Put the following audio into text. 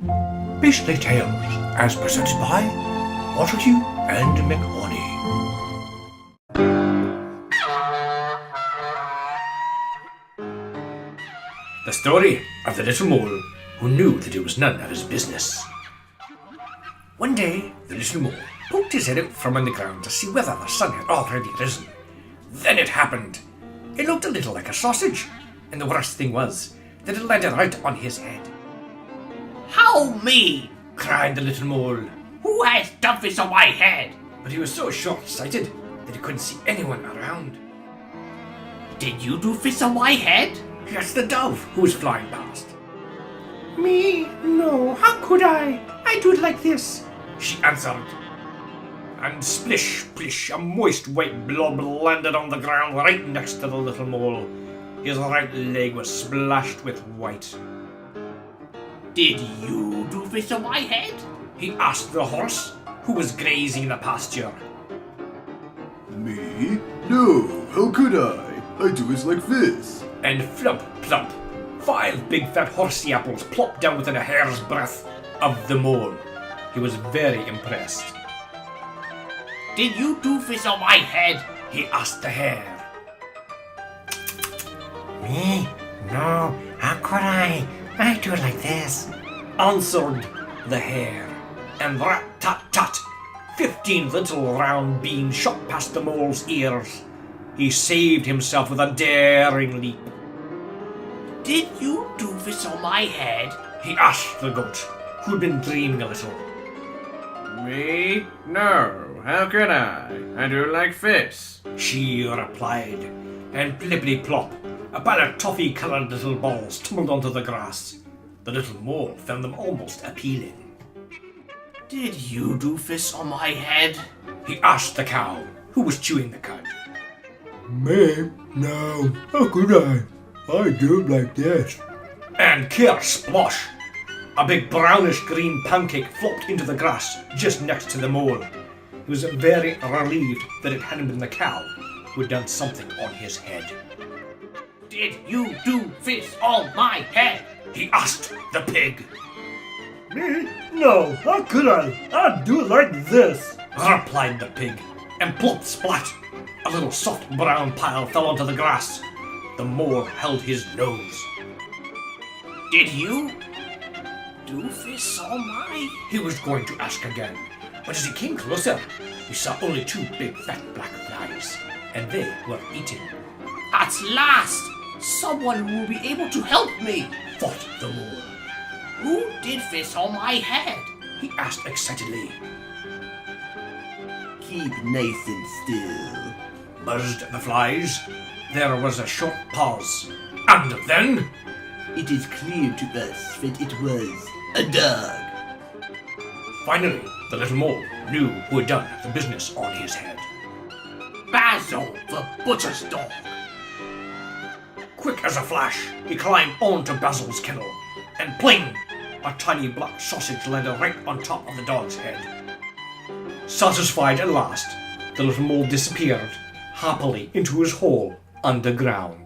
Beastly Tales, as presented by Montahue McHorney. The story of the little mole who knew that it was none of his business. One day, the little mole poked his head out from underground to see whether the sun had already risen. Then it happened. It looked a little like a sausage, and the worst thing was that it landed right on his head. How me? Cried the little mole. Who has done this on my head? But he was so short-sighted that he couldn't see anyone around. Did you do this on my head? Yes, the dove who was flying past. Me? No, how could I? I do it like this. She answered. And splish, splish, a moist white blob landed on the ground right next to the little mole. His right leg was splashed with white. Did you do this on my head? He asked the horse, who was grazing in the pasture. Me? No, how could I? I do it like this. And flump, plump, 5 big fat horsey apples plopped down within a hair's breadth of the mole. He was very impressed. Did you do this on my head? He asked the hare. Me? No, how could I? I do it like this. Answered the hare. And rat-tat-tat, 15 little round beans shot past the mole's ears. He saved himself with a daring leap. Did you do this on my head? He asked the goat, who'd been dreaming a little. Me? No, how could I do it like this. She replied, and plippity-plop, a pile of toffee-coloured little balls tumbled onto the grass. The little mole found them almost appealing. Did you do this on my head? He asked the cow, who was chewing the cud. Me? No, how could I? I do it like this. And kersplosh! A big brownish-green pancake flopped into the grass just next to the mole. He was very relieved that it hadn't been the cow who had done something on his head. Did you do this on my head? He asked the pig. Me? No, how could I? I'd do it like this. Replied the pig, and plop splat! A little soft brown pile fell onto the grass. The mole held his nose. Did you do this on my... He was going to ask again, but as he came closer, he saw only 2 big fat black flies, and they were eating. At last, someone will be able to help me. Thought the mole. Who did this on my head? He asked excitedly. Keep nice and still. Buzzed the flies. There was a short pause, and then... It is clear to us that it was a dog. Finally, the little mole knew who had done the business on his head. Basil, the butcher's dog. Quick as a flash, he climbed onto Basil's kennel, and pling! A tiny black sausage landed right on top of the dog's head. Satisfied at last, the little mole disappeared happily into his hole underground.